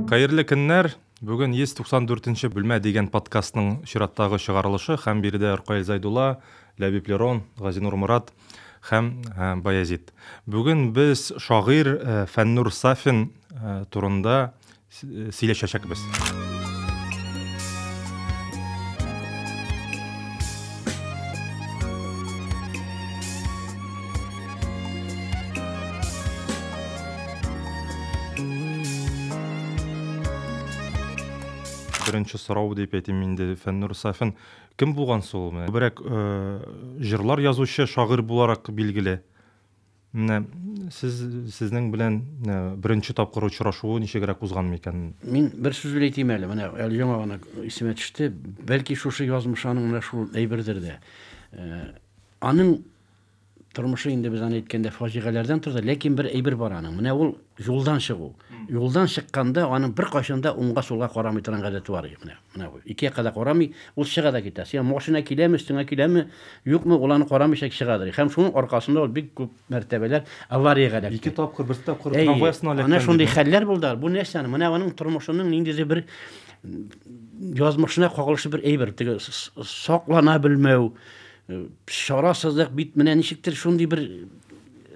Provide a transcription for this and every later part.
Кайырлы көннәр. Бүген 194-нче бүлмә дигән подкастның чираттагы чыгарылышы һәм биредә Рукай Зайдулла, Ләбиб Лерон, Газинур Мурат һәм Баязит. Бүген без шагыйрь Фәннур Сафин турында сөйләшәчәкбез. Беренче сорау дип әйтим инде, Фәннур Сафин кем булган соң? Бирәк җырлар язучы, шагыйрь буларак билгеле. Менә сезнең белән беренче тапкыр очрашуы ничегрәк узган микән? Мин бер сүз әйтим әле, менә яңа гына исемә төште. Бәлки шушы язмыш аның менә шул әйбердер дә. Аның тормышы инде без аны әйткәндә фаҗигаләрдән торды, ләкин бер әйбер бар аның. Менә ул юлдан чыгу. Юлдан чыкканда аның бер кашында уңга сулга карамый торган гадәте бар. Менә бу. Икегә кадак карамый, ул чыга да китә. Син машина киләме, өстеңә киләме, юкмы, ул аны карамыйча чыгадыр. Һәм шуның аркасында ул бик күп мәртәбәләр аварияга да. Ике тапкыр, бер тапкыр трамвайсына эләккән. Ана шундый хәлләр булды. Бу нәрсәне, менә аның тормышының ниндидер бер язмышына кагылышлы бер әйбер, теге саклана белмәү, шарасызлык бит менә ничектер шундый бер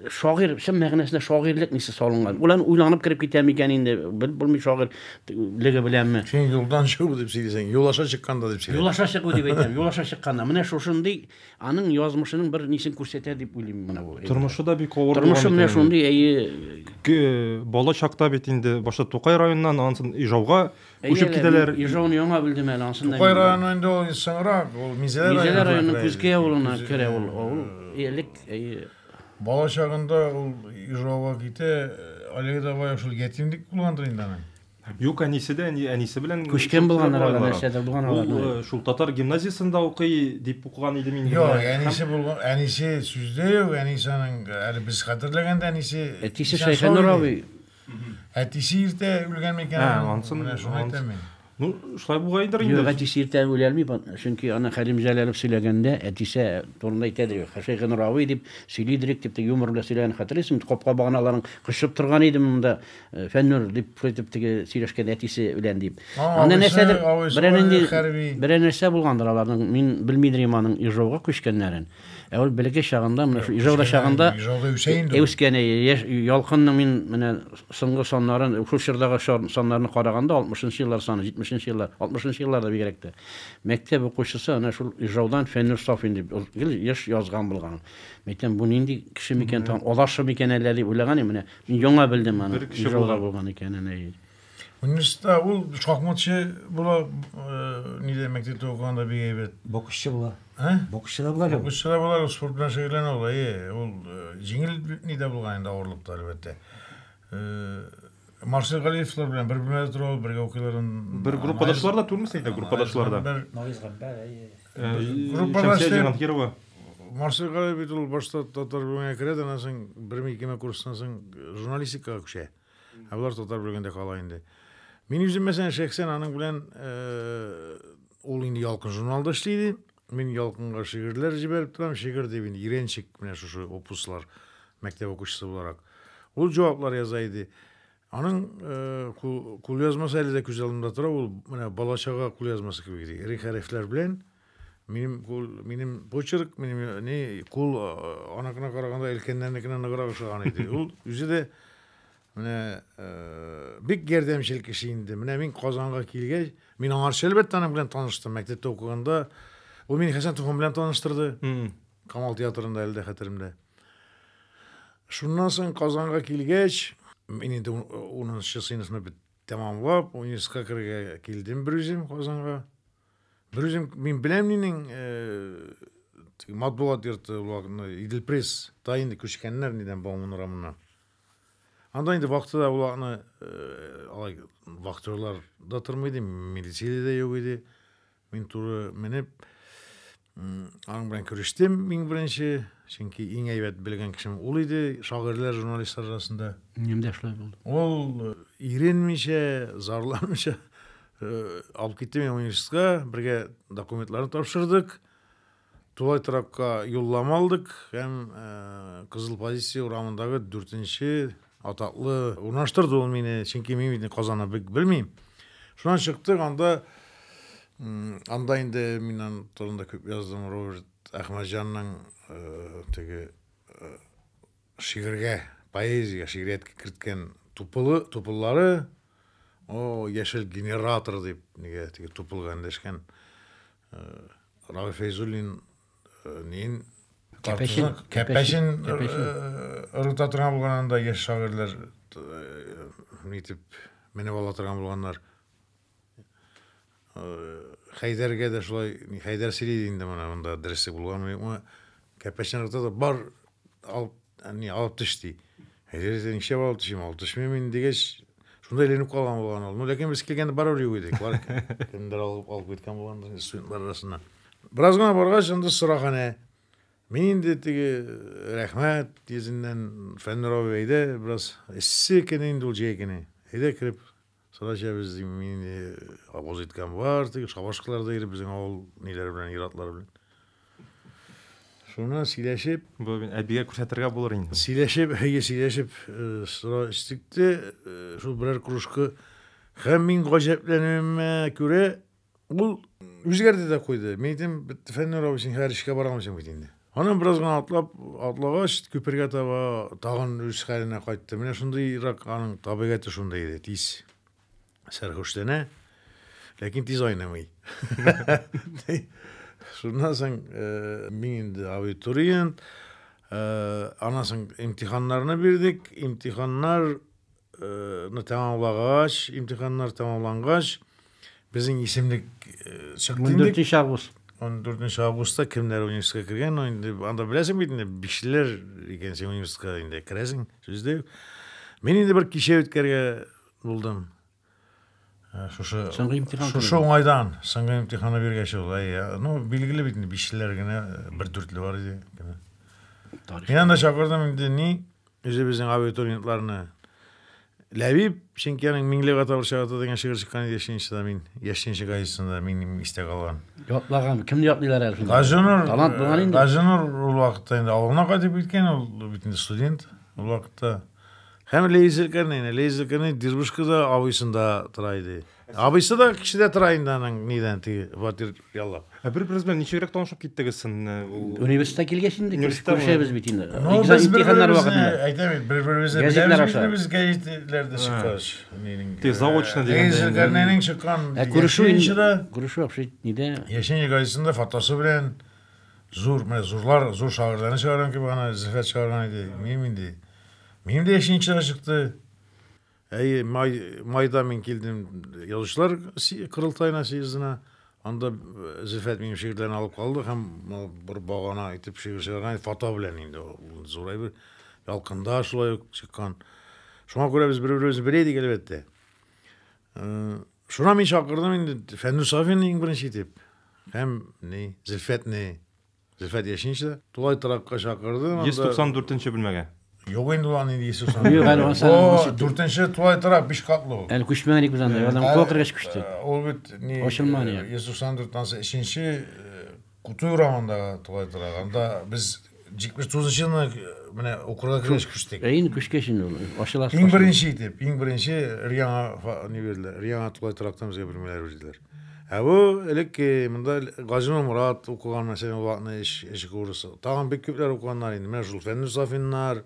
шагыйрь, шәм мәгънәсендә шагыйрьлек нисе салынган. Улан уйланып кирип китәме икән инде, белмәй шагыйрьлеге беләнме? Син юлдан чыгу дип сөйлисең, юлаша чыкканда дип сөйлисең. Юлаша чыгу дип әйтәм, юлаша чыкканда. Менә шушындый аның язмышының бер нисен күрсәтә дип уйлыйм менә бу. Тормышы да бик авыр булган. Тормышы менә шундый, бала чакта бит инде башта Тукай районыннан ансын Ижауга күчеп китәләр. Ижауны яңа билдем әле ансында. Тукай районында ул соңрак, ул Мизелер районының Күзгә авылына керә ул. Элек бала чагында ул Ижауга китә, әлеге дә бая шул ятимлек булгандыр инде аның. Юк, әнисе белән күчкән булганнар алар, нәрсәдә булганнар. Ул шул татар гимназиясендә укый дип укыган иде мин. Юк, әнисе булган, әнисе сүздә юк, әнисенең әле без хәтерләгәндә әнисе. Әтисе Шәйхәнурави. Әтисе иртә үлгән микән? Менә шуны әйтәм мин. Ну, шулай булгандыр инде. Юк, әтисе иртә үләлми, чөнки аны Хәлим Җәләлов сөйләгәндә, әтисе турында әйтәдер, Шәйхәнурави дип сөйлидирек дип юмор белән сөйләгән хәтерлисең, капка баганаларын кышып торган иде монда, Фәннур дип әйтеп теге сөйләшкән әтисе белән дип. Аны нәрсәдер бер нәрсә булгандыр аларның, мин белмидем аның Ижауга күчкәннәрен. Ул белеге чагында, менә шу Ижауда чагында үскәне ялкынның мин менә соңгы саннарын, шул чордагы саннарны караганда 60-нчы еллар саны, 70-нчы еллар, 60-нчы елларда бигрәк тә. Мәктәп укучысы ана шул Ижаудан Фәннур Сафин дип яшь язган булган. Мәйтәм, бу нинди кеше микән, алашы микән әллә дип уйлаган идем менә. Мин яңа белдем аны. Ижауда булган икән әнә. Университетта ул шахматчы була, ниде мәктәптә укыганда бик әйбәт. Боксчы була. Боксчы да була. Боксчы да була, спорт белән шөгыльләнә ул. Ул җиңел ниде булган инде авырлыкта әлбәттә. Марсель Галиевлар белән бер бүлмәдә тора, бергә укыйлар. Бер группадашлар да түгелме сәйдә, группадашлар да. Группадашлар. Марсель Галиев бит ул башта татар бүлмәгә керә, аннан соң 1-2 курстан соң журналистикага күчә. Алар татар бүлмәгендә кала инде. Мин үзем мәсәлән шәхсән аның белән ул инде ялкын журналда эшләде. Мин ялкынга шигырьләр җибәреп торам, шигырь дип инде Иренчик менә шушы опуслар мәктәп укучысы буларак. Ул җаваплар яза иде. Аның кул язмасы әле дә күз алдымда тора, ул менә балачага кул язмасы кебек иде. Ире хәрефләр белән минем почерк, минем кул анакына караганда элкәннәрнекенә ныграк ошаган иде. Ул үзе дә менә бик ярдәмчел кеше инде. Менә мин Казанга килгәч, мин аңарчы әлбәттә аның белән таныштым. Мәктәптә укыганда ул мине Хәсән Туфан белән таныштырды. Камал театрында әле дә хәтеремдә. Шуннан соң Казанга килгәч, мин инде 10-нчы сыйныфны бит тәмамлап, университетка керергә килдем бер үзем Казанга. Бер үзем мин беләм минең матбугат йорты булган Иделпресс та инде күчкәннәр нидән Бауман урамына. Анда инде вакытта уларны алай вахтерлар да тормый иде, милиция дә юк иде. Мин туры менеп аның белән күрештем, мин беренче, чөнки иң әйбәт белгән кешем ул иде, шагыйрьләр, журналистлар арасында. Немдә шулай булды. Ул иренмичә, зарланмыйча алып китте мен университетка, бергә документларын тапшырдык. Тулай трапка юллама алдык һәм Кызыл позиция урамындагы 4-нче атаклы урнаштырды ул мени, чөнки мен бит Казанны белмим. Шунан чыктык, анда инде мен турында көп яздым. Роберт Ахмаджанның теге шигырьгә, поэзияга, шигъриятка керткен тупыллары, о яшел генератор дип неге теге тупылга эндәшкән Раби Фәйзуллин нин Кәпәшин ырыта торган булганда яшь шагыйрьләр нитеп менеп ала торган булганнар. Хәйдәргә дә шулай, Хәйдәр сөйли инде монда дәреслек булган. Кәпәшин ырыта да бар алып төшти. Хәйдәр ничә алып төшим, алып төшмим дигәч, шунда әйләнеп калган булган ул. Ләкин без килгәндә барып йөрдек. Кемдер алып киткән булган студентлар арасында. Бераз гына баргач, анда сырахана. Мен инде теге рәхмәт йөзеннән Фәннур әйдә бераз эссе икән инде ул җәйгене. Әйдә кирип сорашабыз, мин авыз иткән бар, теге шабашкалар да йөреп безнең авыл ниләр белән, иратлар белән. Шуны сөйләшеп, Бу әбигә күрсәтергә булыр инде. сөйләшеп, сора истикте, шул берәр кружка һәм мин гаҗәпләнүемә күрә ул үзгәрде дә куйды. Мен әйтәм, Фәннур өчен һәр эшкә барамыйсың бит инде. Анан бераз гына атлагач, күпергә таба тагын үз хәленә кайтты. Менә шундыйрак аның табигате шундай иде, тиз сәрхүшләнә, ләкин тиз айнамый. Шуннан соң мин инде абитуриент, анан соң имтиханнарны бирдек. Имтиханнарны тәмамлагач, безнең исемлек чыкты. 14 август. 14 августта кемнәр университетка кергән, анда беләсең бит инде, бишләр икән син университетка инде керәсең, сүздә. Мин инде бер кичә үткәргә булдым. Шушы уңайдан, соңгы имтиханны биргәч ул, ну, билгеле бит инде, бишләр генә, бер дүртле бар иде. Мин анда чакырдым инде үзебезнең абитуриентларны. Ләбиб Шенкияның Миңлек ата Уршагата деген шигырь чыккан иде яшенчедә, мин яшенче газетасында минем истә калган. Ятлаган, кемне ятлыйлар әле? Талант булган инде. Газинур ул вакытта инде авылына кайтып киткән, ул бит инде студент ул вакытта. Һәм Лейзелкерне Дирбушкада абыйсында тора иде. Абыйсы да кичедә тора инде аның нидән теге фатир яллап. Бер-беребез белән ничегрәк танышып киттегез син? Университетка килгәч инде күршәбез бит инде. Имтиханнар вакытында. Әйтәм, бер-беребезне без гәзитләрдә чыккач. Тиз заочно дигәндә. Лейзелкернең чыккан күрешү обшит нидә? Яшенче газетасында фотосы белән зур шагыйрьләрне чыгарган ки, бана Зифат чыгарган иде. Минем дә яшенчедә чыкты. Майда мен килдем язучылар кырылтайына съездына. Анда Зифат минем шигырьләрне алып калды һәм бер багана итеп шигырь чыгарган, фото белән инде зурай бер ялкында шулай чыккан. Шуңа күрә без бер-беребезне беләйдек әлбәттә. Шуна мин чакырдым инде Фәннур Сафинның беренче итеп. Һәм Зифат яшенчедә тулай торакка чакырды. 194-нче бүлмәгә. Yok indi lan indi Yesus. O 4-nче tuvalет taraf 5 katlı o. Әле күчмәгән ик без анда, адам кокыргаш күчте. Ул бит ни Ошылманы. Yesus 94-нче 3-нче куты урамында туалет тарап. Анда без 79-нчы елны менә укырга киреш күчтек. Инде күчкәшин ул. Ошылаш. Иң беренче итеп, Рияңа ни берделәр. Рияңа туалет тарактан безгә билмәләр берделәр. Бу элек монда Газинур Мурат укыган мәсәлән вакытны эш курсы. Тагын бик күпләр укыганнар инде. Менә шул Фәннур Сафиннар,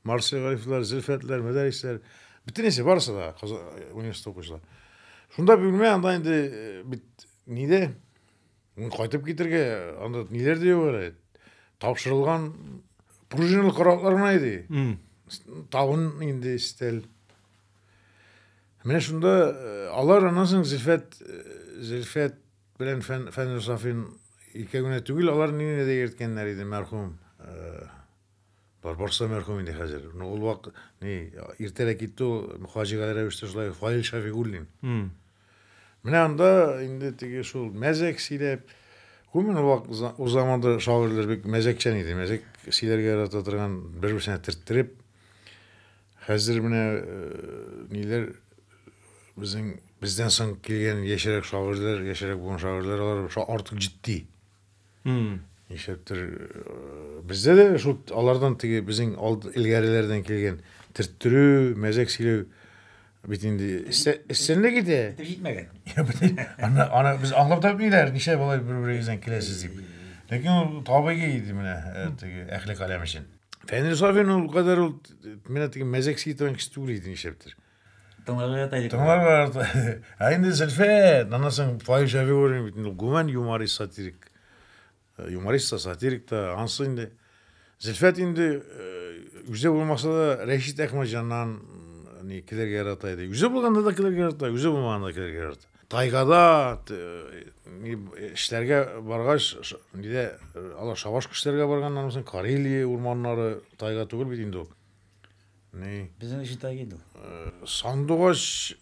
Марсель Гарифлар, Зилфәтләр, мәдәрисләр, бөтенесе барысы да университет укучылар. Шунда билмәй анда инде бит ниде кайтып китергә, анда ниләр дию бар. Тапшырылган пружиналы каракларына иде. Табын инде стел. Менә шунда алар анасын Зилфәт белән Фәннур Сафин ике генә түгел, алар нине дә йөрткәннәр иде мәрхүм. Барбарса мәрхүм инде хәзер. Ул вакыт иртәрәк китте Хаҗигалар әвештә шулай Фаил Шафигуллин. Менә анда инде теге шул мәзәк сөйләп, күмен ул заманда шагыйрьләр бик мәзәкчән иде. Мәзәк сөйләргә ярата торган бер-берсенә тирттереп. Хәзер менә ниләр бездән соң килгән яшәрәк шагыйрьләр, яшәрәк булган шагыйрьләр алар артык җитди. Ишәптер бездә дә шул алардан теге безнең илгәреләрдән килгән тірттірүү, мәзәк сөйлеу бит инде эссенле ките. Җитмәгән. Аны без аңлап тапмыйлар, ничә болай бер-берегездән киләсез дип. Ләкин ул табигый иде менә теге әхлак алем өчен. Фәнир Сафин ул кадәр ул менә теге мәзәк сөйтән кеше түгел иде нишләптер. Тыңларга тайдык. Тыңлар бар. Инде Зөлфә, аннан Фаиш Шәфиғуллин бит инде гуман юморист сатирик. Юморист та сатирик та ансы инде. Зөлфәт инде үзе булмаса да Рәшит Әхмәтҗаннан ни килергә ярата иде. Үзе булганда да килергә ярата, үзе булмаганда да килергә ярата. Тайгада эшләргә баргач, ниде алар шабаш кешеләргә барганнан соң Карелия урманнары тайга түгел бит инде ул. Ни Безнең өчен тайга инде. Сандугач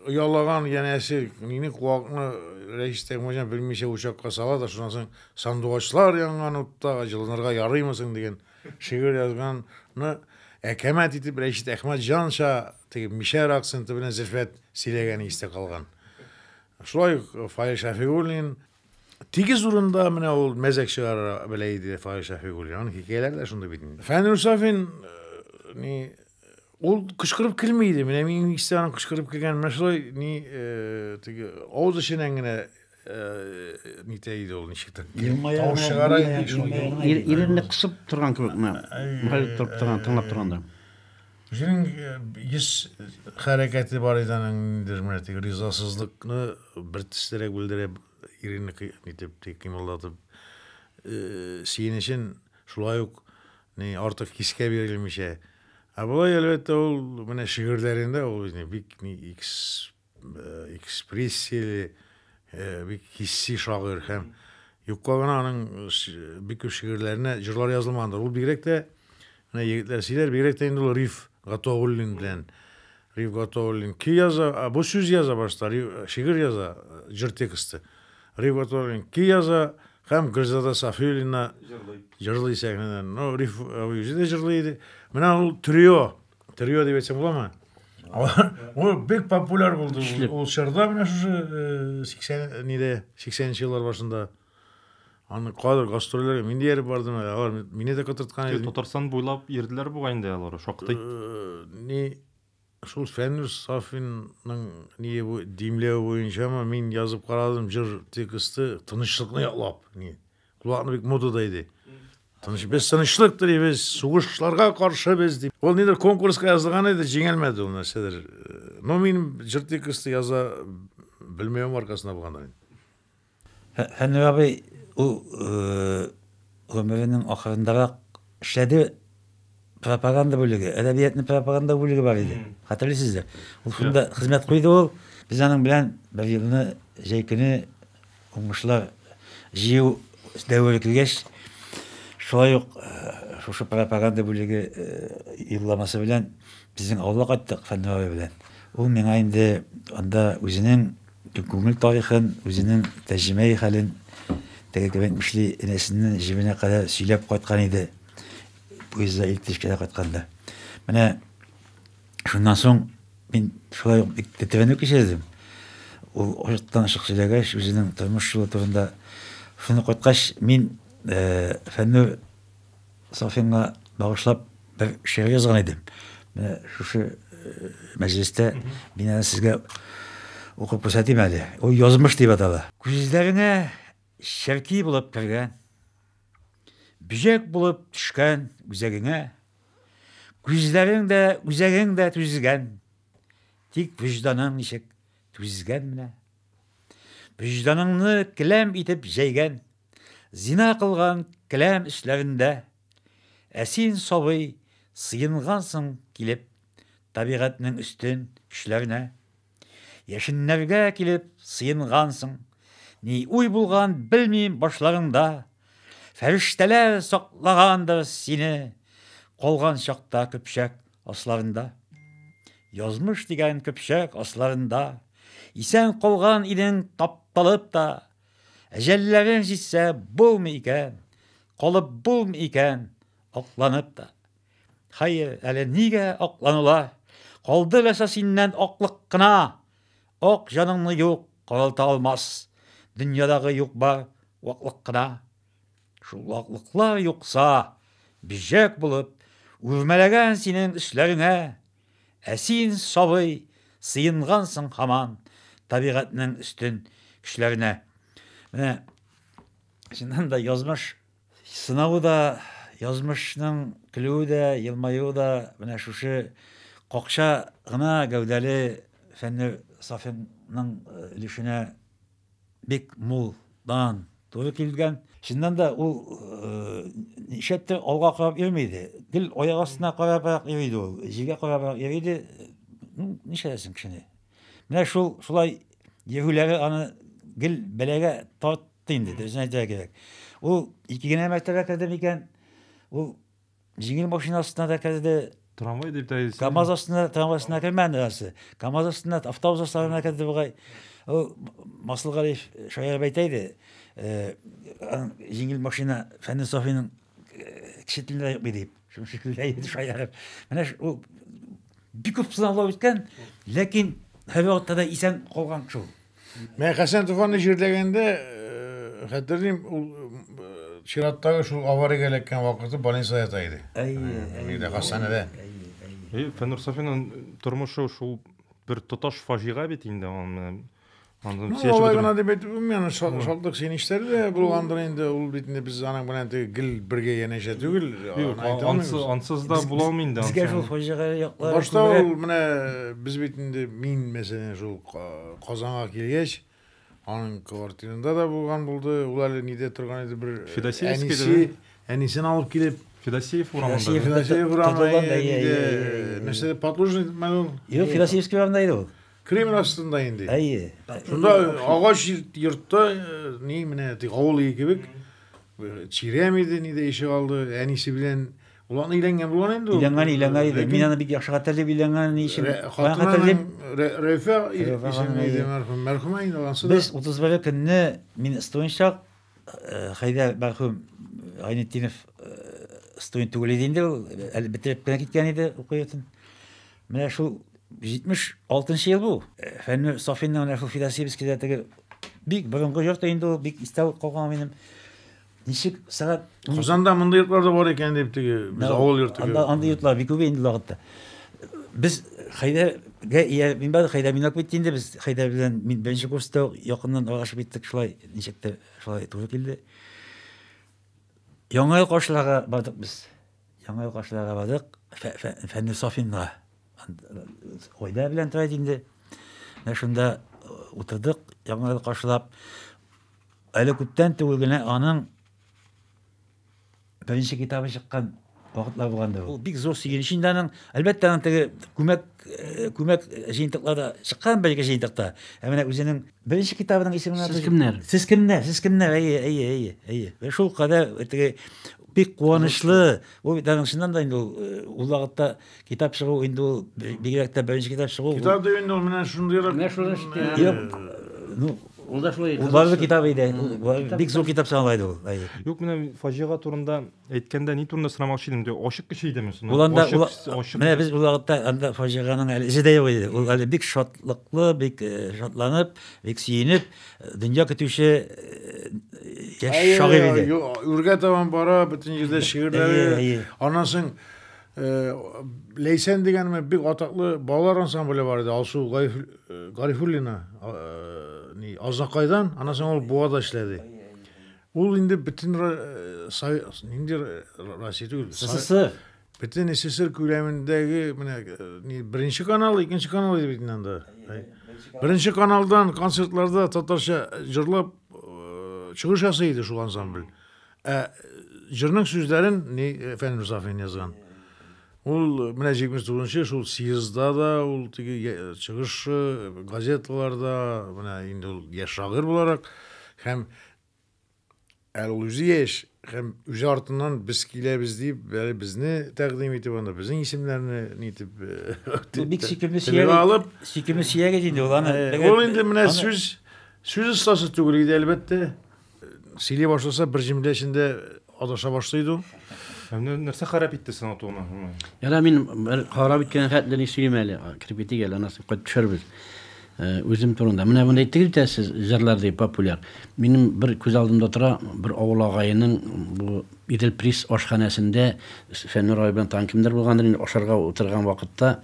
оялаган янәсе мине куакны Рәшит Әхмәтҗан белмичә учакка сала да, шуннан соң сандугачлар янган утта җылынырга ярыймысың дигән шигырь язганны әкәмәт итеп Рәшит Әхмәтҗанча теге мишәр акценты белән Зөлфәт сөйләгәне истә калган. Шулай Фаиш Шәфиғуллин тигез урында менә ул мәзәк чыгара белә иде Фаиш Шәфиғуллин. Аның хикәяләре дә шунда бит. Фәнир Сафин ни ул кычкырып килмейди. Менә мин истә аның кычкырып килгән менә шулай ни теге авыз эченнән генә нитәйди ул ничектер. Тавыш чыгара иде. Иренне кысып торган кебек менә. Мөхәллиф торып торган, тыңлап торганда. Үзенең йөз хәрәкәте бар иде аның менә теге ризасызлыкны бер төслерәк белдерә, иренне нитеп кыймылдатып сөенечен шулай ук ни артык кискә бирелмичә. Болай әлбәттә ул менә шигырьләрендә ул бик ни экспрессияле, бик хисси шагыйрь һәм юкка гына аның бик күп шигырьләренә җырлар язылмагандыр. Ул бигрәк тә менә егетләр сөйләр, бигрәк тә инде ул Риф Гатауллин белән Риф Гатауллин ки яза, бу сүз яза башта, шигырь яза, җыр тексты. Риф Гатауллин ки яза һәм Гөлзада Сафиуллина җырлый сәхнәдән. Ну Риф үзе дә җырлый иде. Менә ул трио дип әйтсәм буламы? Ул бик популяр булды. Ул чорда менә шушы 80-нче еллар башында аны кадәр гастрольләргә мин дә бардым. Алар мине дә котырткан иде. Татарстан буйлап йөрделәр бугай инде алар, шактый. Ни шул Фәнир Сафинның ни бу димләү буенча мин язып карадым җыр тексты тынычлыкны яклап. Ни кулакны бик модада иде. Без тынычлык телибез, сугышларга каршы без дип. Ул нидер конкурска язылган иде, җиңелмәде ул нәрсәдер. Но мин җыр тексты яза белмәем аркасында булгандан. Фәнир абый ул гомеренең ахырында эшләде пропаганда бүлеге, әдәбиятны пропаганда бүлеге бар иде. Хәтерлисездер. Ул шунда хезмәт куйды ул. Без аның белән бер елны җәй көне уңышлар җыю дәвре килгәч, шулай ук шушы пропаганда бүлеге юлламасы белән безнең авылга кайттык Фәнир абый белән. Ул миңа инде анда үзенең күңел тарихын, үзенең тәҗрибәи хәлен теге мишли энәсенең җибенә кадәр сөйләп кайткан иде. Поезда илтишкә кайтканда. Менә шуннан соң мин шулай ук тәтәвенү кичердем. Ул ошыктан ачык сөйләгәч, үзенең тормыш юлы турында шуны кайткач, мин Фәнир Сафинга багышлап бер шигырь язган идем. Менә шушы мәҗлестә мин аны сезгә укып күрсәтим әле. Ул язмыш дип атала. Күзләреңә шәрки булып кергән, бүҗәк булып төшкән үзәгеңә, күзләрең дә үзәгең дә түзгән, тик вөҗданың ничек түзгән менә. Вөҗданыңны келәм итеп җәйгән, зина кылган келәм эшләрендә, син сабый сыенгансың килеп табигатьнең өстен көчләренә. Яшеннәргә килеп сыенгансың, ни уй булган белмим башларыңда. Фәрештәләр саклагандыр сине калган чакта көпчәк асларында. Язмыш дигән көпчәк асларында исән калган идең тапталып та. Әҗәлләрең җитсә булмый икән, калып булмый икән, акланып та. Хәер, әле нигә акланулар? Калды ләсә синнән аклык кына. Ак җаныңны юк каралта алмас. Дөньядагы юк бар ваклык кына. Шул ваклыклар юкса, биҗәк булып үрмәләгән синең эшләреңә, Әсин сабый, сыйынғансың хаман, табиғатның үстін күшләренә. Менә шуннан да язмыш сынауы да, язмышның көлүе дә, елмаюы да менә шушы какча гына гәүдәле Фәннүр Сафинның өлешенә бик мулдан туры килгән. Шуннан да ул нишәптер алга карап йөрмәйде. Гел аяк астына карап йөрийде ул. Җиргә карап йөрийде. Нишәсен кешене. Менә шулай йөрүләре аны гел бәләгә тартты инде. Дөресен әйтергә кирәк. Ул ике генә мәртәбә керде микән? Ул җиңел машинасына да керде. Трамвай дип тә КамАЗ астына, трамвайсына кермәде расы. КамАЗ астына, автобус астына керде бугай. Ул Масылгалиев шаяр әйтәйде. Җиңел машина Фәннүр Сафинның кеше телендә юк дип. Шуның шикелле шаяр. Менә ул бик күп сынаулар үткән, ләкин һәр вакытта да исән калган шул. Мен Хәсән Туфанны җирләгәндә, хәтерлим, ул чираттагы шул авария эләккән вакыты больницада ята иде. Әйе. Хастаханәдә. Фәннүр Сафинның тормышы шул бер тоташ фаҗига бит инде. Алай гына дип әйтүем, яны шатлык сиништәре дә булгандыр инде. Ул бит инде без аның белән гел бергә янәшә түгел. Ансыз да була алмый инде. Безгә шул фаҗига яклар. Башта ул менә без бит инде мин мәсәлән шул Казанга килгәч, аның квартирында да булган булды. Ул әле нидә торган иде бер әнисен алып килеп Федосеев урамында. Федосеев урамында. Нәрсә Подлужный мәлум? Юк, Федосеевский урамында иде ул. Кремль астында инде. Әйе. Шунда агач йортта ни менә авыл кебек чиремиде нидә ишек алды. Әнисе белән улан өйләнгән булган инде ул. Өйләнгән иде. Мин аны бик яхшы хәтерләп өйләнгән ишем. Рәфә исеме мәрхүм инде ансыз. Без 31 көнне мин студентчак Хайдар мәрхүм Айнетдинов студент түгел иде инде, әле бетереп кенә киткән иде укыйтын. Менә шул 76 ел бу. Фәннүр Сафинның шул Федосеевскийдә теге бик борынгы йорт инде ул, бик истә калган минем. Ничек сәгать Казанда мондай йортлар да бар икән дип теге без авыл йорты. Анда йортлар бик күп инде вакытта. Без Хайдарга мин бер Хайдар минак бит инде, без Хайдар белән мин беренче курста якыннан аралашып биттек, шулай ничек тә шулай туры килде. Яңа ел каршыларга бардык без. Яңа ел каршыларга бардык. Фәннүр Сафинга ойда белән тора инде. Менә шунда утырдык, яңа ел каршылап. Әле күптән түгел генә аның беренче китабы чыккан вакытлар булганда. Ул бик зур сөйгенеч инде аның. Әлбәттә аның теге күмәк җыентыкларда чыккан бәлки җыентыкта. Менә үзенең беренче китабының исеме Сез кемнәр? Сез кемнәр? Әйе. Вә шул кадәр теге бик куанычлы. Ул бит шуннан да инде ул вакытта китап чыгу инде ул бигрәк тә беренче китап чыгу. Китап да инде ул менә шундыйрак. Менә шулай. Ну, ул да шулай. Ул барлык китап иде. Бик зур китап саналайды ул. Юк, менә фаҗига турында әйткәндә ни турында сынамакчы идем. Ошык кеше идеме? Менә без ул вакытта анда фаҗиганың әле изе дә юк иде. Ул әле бик шатлыклы, бик шатланып, бик сөенеп, дөнья көтүче яшь шагыйрь иде. Үргә табан бара, бөтен җирдә шигырьләре. Анасын Лейсен дигән бик атаклы балалар ансамбле бар иде. Алсу Гарифуллина Азнакайдан, анасын ул Буада эшләде. Ул инде бөтен СССР бөтен СССР күләмендәге менә беренче канал, икенче канал иде бит анда. Беренче каналдан концертларда татарча җырлап чыгыш ясый иде шул ансамбль. Җырның сүзләрен Фәннүр Сафин язган. Ул менә 29-нчы шул съездда да ул теге чыгыш газеталарда менә инде ул яшь шагыйрь буларак һәм ул үзе яшь һәм үзе артыннан без киләбез дип безне тәкъдим итеп анда безнең исемнәрне нитеп бик сөйкемле сөйәгә инде ул аны. Ул инде менә сүз остасы түгел иде әлбәттә. Сөйли башласа бер җөмлә эчендә адаша башлайды. Нәрсә харап итте сиңа туган? Яна мин харап иткән хәтләрне сөйлим әле. Кирпетигә анасы кайт төшәрбез. Үзем турында. Менә монда әйттегез дә сез җырлар дип популяр. Минем бер күз алдымда тора бер авыл агайының бу Иделприс ашханәсендә Фәннүр агай белән танкимдер булгандыр, ашарга утырган вакытта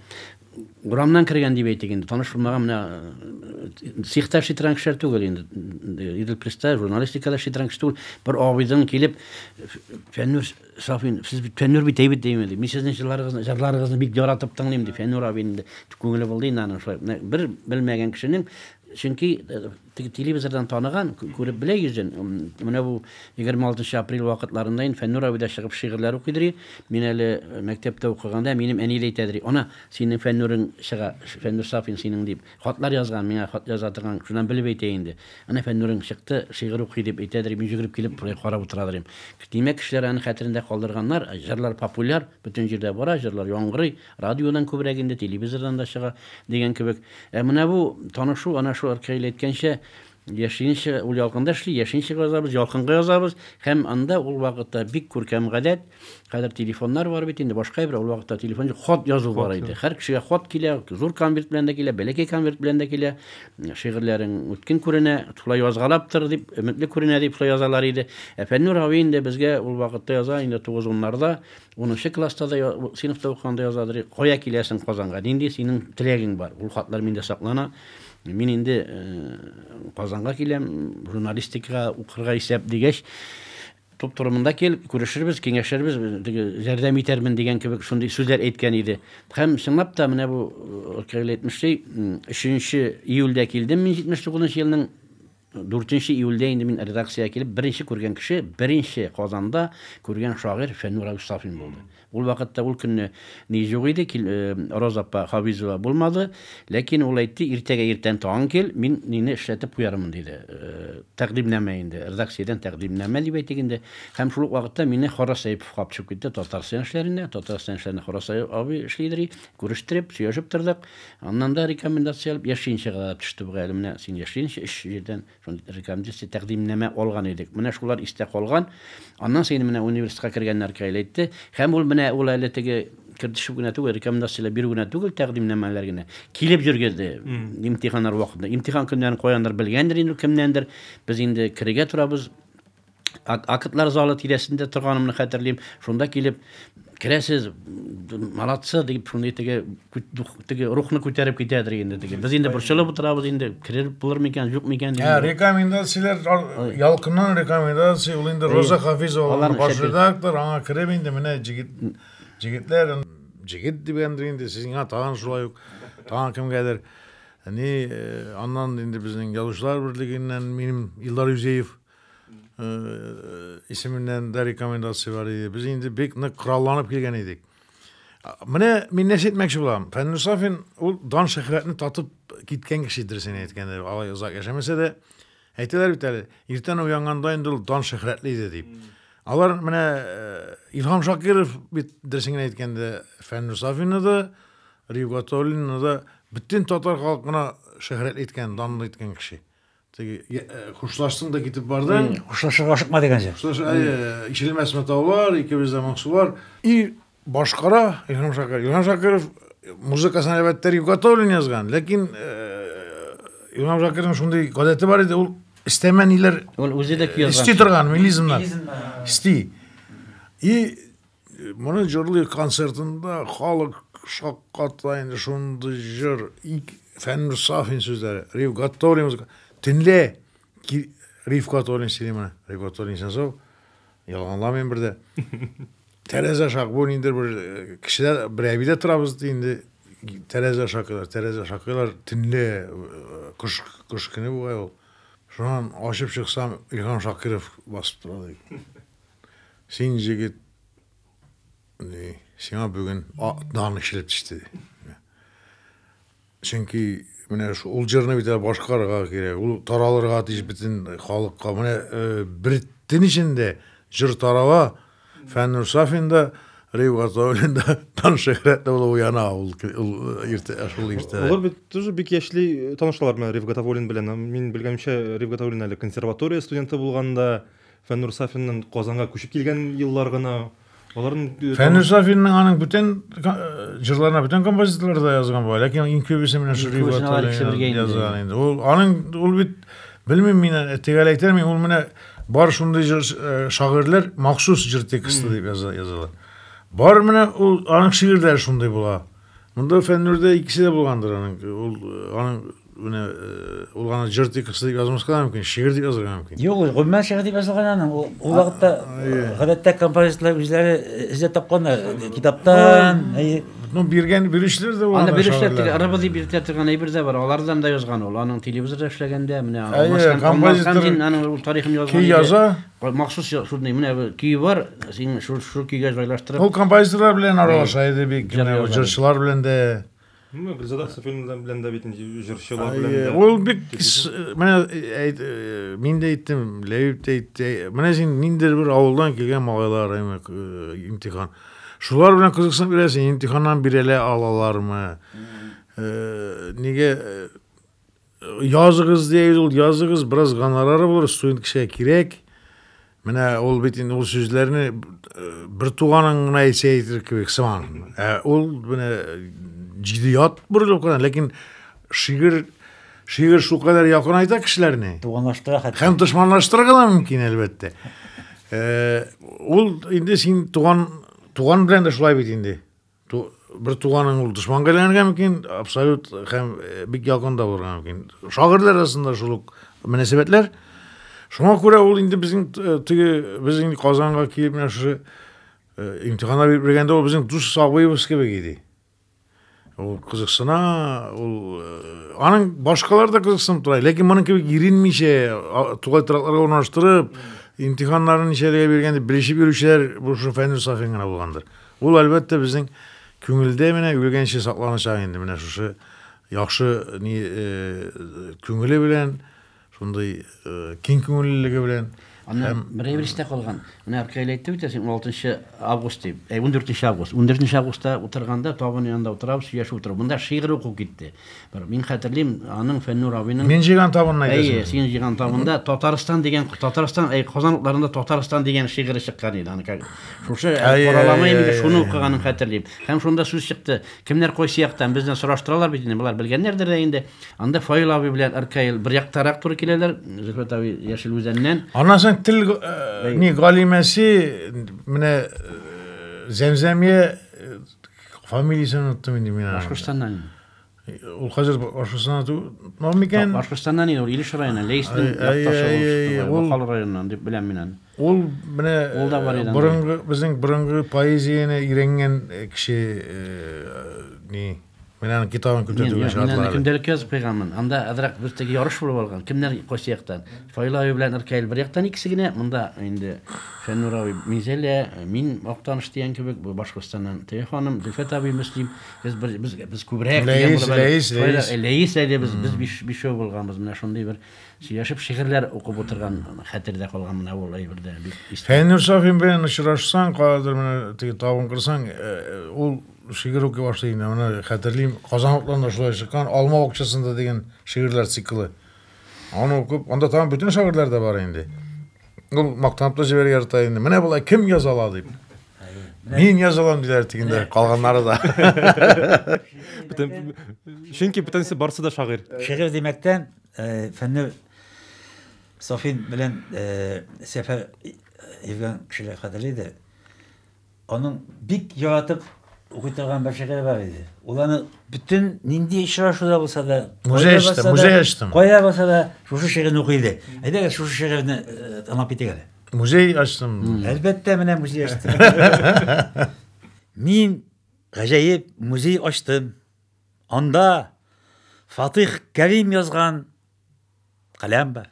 Урамнан кірген деп әйтек енді таныш болмаған мына цехта шитірен кішер түгел енді Идилпресста журналистикада шитірен кішер түгел бір абайдан келіп Фәннүр Сафин сіз Фәннүр бит әйбіт деймін деп мен сіздің жырларыңызды бик жаратып тыңлаймын деп Фәннүр абайның көңілі болды енді шулай бір білмеген кішінің Чөнки телевизордан таныган, күреп белә йөзен. Менә бу 26 апрель вакытларында Фәннүр абыйда чыгып шигырьләр укыйдыр. Мин әле мәктәптә укыганда минем әни әйтәдер. Ана, синең Фәннүрең чыга, Фәннүр Сафин синең дип хатлар язган, миңа хат яза торган, шуннан белеп әйтә инде. Ана Фәннүрең чыкты, шигырь укый дип әйтәдер. Мин жүгереп килеп карап утырадыр. Димәк, кешеләр аны хәтерендә калдырганнар, җырлар популяр, бөтен җирдә бара, җырлар яңгырый, радиодан күбрәк инде, телевизордан да чыга дигән кебек. Менә бу танышу ана шу аркылы әйткәнчә яшенче ул ялкында эшли, яшенче язабыз, ялкынга язабыз, һәм анда ул вакытта бик күркәм гадәт, хәзер телефоннар бар бит инде, башка бер ул вакытта телефон хат язу бар иде. Һәр кешегә хат килә, зур конверт белән дә килә, бәләкәй конверт белән дә килә. Шигырьләрең үткен күренә, шулай язгалаптыр дип, өметле күренә дип шулай язалар иде. Фәннүр абый инде безгә ул вакытта яза, инде 9-10нарда, 10нчы класста да сыйныфта укыганда язадыр. Кая киләсең Казанга? Инде синең теләгең бар. Ул хатлар миндә саклана. Мин инде Казанга киләм, журналистикага укырга исәп дигәч, топ-турымында кел, күрешербез, киңәшербез, ярдәм итәрмен дигән кебек шундый сүзләр әйткән иде. Һәм чынлап та менә бу Оркайл әйтмешли, 3 июльдә килдем мин 79 елның 4 июльдә инде мин редакциягә килеп, беренче күргән кеше, беренче Казанда күргән шагыйрь Фәннүр Сафин булды. Ул вакытта ул көнне ни юк иде, Роза апа Хавизова булмады, ләкин ул әйтте, иртәгә иртән тагын кил, мин нине эшләтеп куярмын диде. Тәкъдимнәмә инде, редакциядән тәкъдимнәмә дип әйтик инде. Һәм шул вакытта мине Харасаев капчып китте Татарстан эшләренә, Харасаев абый эшлидер, күрештеп, сөйләшеп тордык. Аннан да рекомендация алып, яшенчегә төште бу галимне, син яшенче эш җирдән рекомендация тәкъдимнәмә алган идек. Менә шулар истә калган. Аннан син менә университетка кергәннәр әйтте. Һәм ул менә ул әле теге кирдишеп генә түгел, рекомендациялар бирү генә түгел, тәкъдимнәмәләр генә. Килеп йөргәнде имтиханнар вакытында. Имтихан көннәрен куяннар белгәндер инде кемнәндер. Без инде кирегә турабыз. Акытлар залы тирәсендә торганымны хәтерлим. Шунда килеп керәсез, молодцы дип шундый теге рухны күтәреп китәдер инде теге. Без инде борчылып утырабыз инде, кереп булыр микән, юк микән дип. Рекомендациялар ялкыннан рекомендация ул инде Роза Хафизова баш редактор, аңа кереп инде менә җегетләр, җегет дигәндер инде сиңа тагын шулай ук, тагын кемгәдер. Аннан инде безнең язучылар берлегеннән минем Илдар Юзеев исеменнән дә рекомендация бар иде. Без инде бик нык коралланып килгән идек. Менә мин нәрсә әйтмәкче булам. Фәннүр Сафин ул дан шөһрәтне татып киткән кешедер сен әйткәндә. Алай узак яшәмәсә дә әйтәләр бит әле. Иртән уянганда инде ул дан шөһрәтле иде дип. Алар менә Илһам Шакиров бит дөресен әйткәндә Фәннүр Сафинны да, Рифгатуллинны да бөтен татар халкына шөһрәт иткән, данлы иткән кеше. Хушлаштың да китеп барды. Хушлашырга ашыкма дигәнчә. Ишелмәс матаулар, икебездә махсулар. И башкара Илһам Шакиров музыкасын әлбәттә Рифгатуллин язган, ләкин Илһам Шакировның шундый гадәте бар иде, ул истәмәниләр. Ул үзе дә язган. Исти торган милизмнар. Исти. И моны җырлый концертында халык шакката инде шундый җыр, Фәннүр Сафин сүзләре, Рифгатуллин музыка. Төнле Рифгатуллин синеме, Рифгатуллин сенсов, ялганламыйм бердә. Тәрәзә шак бу инде бер кешеләр бер әбидә торабыз инде тәрәзә шакылар төнле кыш көне бугай ул. Шуннан ачып чыксам, Илһам Шакиров басып тора ди. Син җегет сиңа бүген дан эшләп төште. Чөнки менә ул җырны бит башкарырга кирәк. Ул таралырга тиеш бөтен халыкка. Менә бер төн ичендә җыр тарала. Фәннүр Сафин да, Рифгатуллин да дан шөһрәтле булып уяна. Ул иртә. Алар бит тоже бик яшьли танышлар менә Рифгатуллин белән. Мин белгәнчә Рифгатуллин әле консерватория студенты булганда, Фәннүр Сафинның Казанга күчеп килгән еллар гына. Фәннүр Сафинның аның бүтән җырларына бүтән композиторлар да язган була, ләкин иң күбесе менә шу Рифгатуллин язган инде. Ул бит белмим мин тегәләйтер мин ул менә бар шундый шагыйрьләр махсус җыр тексты дип язалар. Бар менә ул аның шигырьләре шундый була. Мында фәннүрдә икесе дә булгандыр аның. Аның менә ул аны җыр тикысы дип язмаска мөмкин, шигырь дип язарга мөмкин. Юк, гомумән шигырь дип язылган аның. Ул вакытта гадәттә композиторлар үзләре эзләп тапканнар китаптан. Ну бирүчеләр дә Аны булган. бирүчеләр арба дип биртәтергән әйбер дә бар. Алардан да язган ул. Аның телевизорда эшләгәндә менә композитор аның ул тарихын язган. Көй яза. Махсус шундый менә көй бар. Син шул көйгә җайлаштырып. Ул композиторлар белән аралаша иде бик, җырчылар белән дә. Гөлзада фильмлардан белән дә бит җырчылар белән дә. Ул бик менә мин дә әйттем, Ләйүп тә әйтте. Менә син ниндидер бер авылдан килгән малайлар имтихан. Шулар белән кызыксынып бирәсең, имтиханнан бирәләр алалармы? Нигә языгыз диye ул языгыз, бераз гонорары булыр, студент кешегә кирәк. Менә ул бит инде ул сүзләрне бер туганың гына әйтсә әйтер кебек сыман. Ул менә җиддият бурылып калган, ләкин шигырь шул кадәр якын айта кешеләрне. Туганлаштыра хәтта. Һәм дошманлаштырырга да мөмкин әлбәттә. Ул инде син туган белән дә шулай бит инде. Бер туганың ул дошманга әйләнергә мөмкин, абсолют һәм бик якын да булырга мөмкин. Шагыйрьләр арасында шул ук мөнәсәбәтләр. Шуңа күрә ул инде безнең без инде Казанга килеп менә шу имтиханнар биргәндә ул безнең дус сабыйбыз кебек иде. Ул кызыксына, ул аның башкалар да кызыксынып тора, ләкин моның кебек иренмичә тугай торактарга урнаштырып, имтиханнарын ничәләргә биргәндә белешеп йөрүчеләр бу шу Фәннүр Сафин гына булгандыр. Ул әлбәттә безнең күңелдә менә үлгәнчә сакланачак инде менә шу яхшы күңеле белән, шундый киң күңеллеге белән. Аны бер истә калган. Менә Аркайл әйтте бит, 16 август дип. 14 август. 14 августта утырганда табын янында утырабыз, сөйләшеп утырып. Монда шигырь укып китте. Мин хәтерлим, аның Фәннүр абыйның Мин җыйган табынны әйтәсең. Син җыйган табында Татарстан Казанлыкларында Татарстан дигән шигырь чыккан иде. Аны шушы караламай инде шуны укыганын хәтерлим. Һәм шунда сүз чыкты. Кемнәр койсы яктан бездән сораштыралар бит инде, булар белгәннәрдер дә инде. Анда Фаил абый белән Аркайл бер яктарак туры киләләр. Зөлфәт абый Яшел үзәннән. Аннан тил галимәсе менә Зәмзәмия фамилиясын оттым инде мин. Башкортстаннан. Ул хәзер Башкортстаннан микән? Башкортстаннан иде, ул Илеш районыннан, Лейстин якташы ул Бакал районыннан дип беләм мин. Ул менә борынгы безнең борынгы поэзияны өйрәнгән кеше мен аның китабын күрсәтүгә чыгардылар. Мен көндәлек язып куйганмын. Анда азрак бездәге ярыш булып алган. Кемнәр койсы яктан? Фаил абый белән Аркайл бер яктан, икесе генә. Монда инде Фәннүр абый Мизелә, мин Актаныш дигән кебек, бу Башкортстаннан телефоным, Зөлфәт абый Мөслим, без күбрәк дигән булып. Ләис әйдә без бишәү булганбыз. Менә шундый бер сөйләшеп шигырьләр укып утырган хәтердә калган менә ул әйбердә бик. Фәннүр Сафин белән очрашсаң, кадәр менә теге табын кырсаң, ул шигырь укый башлый инде. Аны хәтерлим, Казанлыкларда шулай чыккан Алма бакчасында дигән шигырьләр циклы. Аны укып, анда там бүтән шагыйрьләр дә бар инде. Ул мактанып та җибәргә ярата инде. Менә булай кем яза ала дип. Мин язалам диләр тигендә, калганнары да. Чөнки бүтәнсе барсы да шагыйрь. Шигырь димәктән Фәннүр Сафин белән сәфәр Иван кешеләр хәтерләде. Аның бик яратып укытылган бер шигырь бар иде. Ул аны бүтән нинди очрашуда булса да, музей ачтым. Кая булса да шушы шигырьне укыйды. Әйдәгез шушы шигырьне тыңлап китик әле. Музей ачтым. Әлбәттә менә музей ачтым. Мин гаҗәеп музей ачтым. Анда Фатих Кәрим язган каләм бар.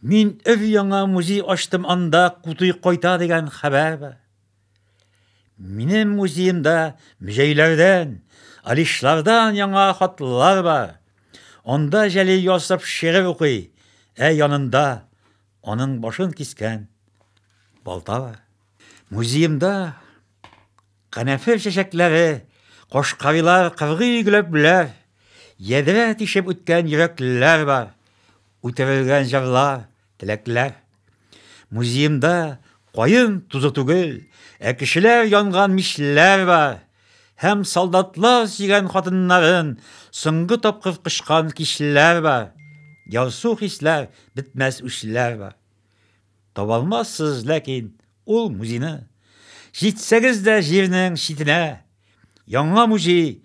Мин өв яңа музей ачтым, анда Кутый кайта дигән хәбәр бар. Минем музеемда музейләрдән, алишлардан яңа хатлар бар. Анда Җәлил Ясып шигырь укый, янында аның башын кискән балта бар. Музеемда канәфер чәчәкләре, кашкавилар кыргый гөләпләр, ядрә тишеп үткән йөрәкләр бар. Үтерелгән җырлар, теләкләр. Музеемда кайын тузы түгел, кешеләр янган мишләр бар. Һәм солдатлар сөйгән хатыннарын соңгы тапкыр кышкан кишләр бар. Ярсу хисләр, битмәс үчләр бар. Табалмассыз, ләкин ул музейны җитсәгез дә җирнең читенә, яңа музей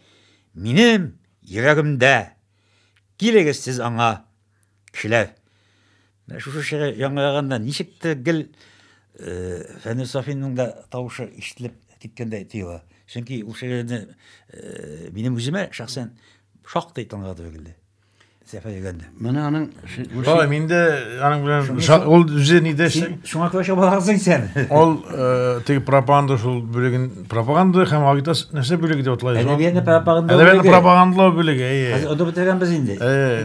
минем йөрәгемдә. Килегез сез аңа, кешеләр. Шушы шигырь яңгыраганда ничектер гел Фәннүр Сафинның да тавышы ишетелеп киткәндәй тоела. Чөнки ул шигырьне минем үземә шәхсән шактый тыңлады гелде. Сәфәр йөргәндә. Менә аның Ой, минде аның белән ул үзе нидә Шуңа күрә барасың сен. Ол теге пропаганда шул бүлеген пропаганда һәм агитация нәрсә бүлеге дип атлай. Әдәбиятны пропаганда. Әдәбиятны пропагандалау бүлеге. Хәзер ода бетергәнбез инде.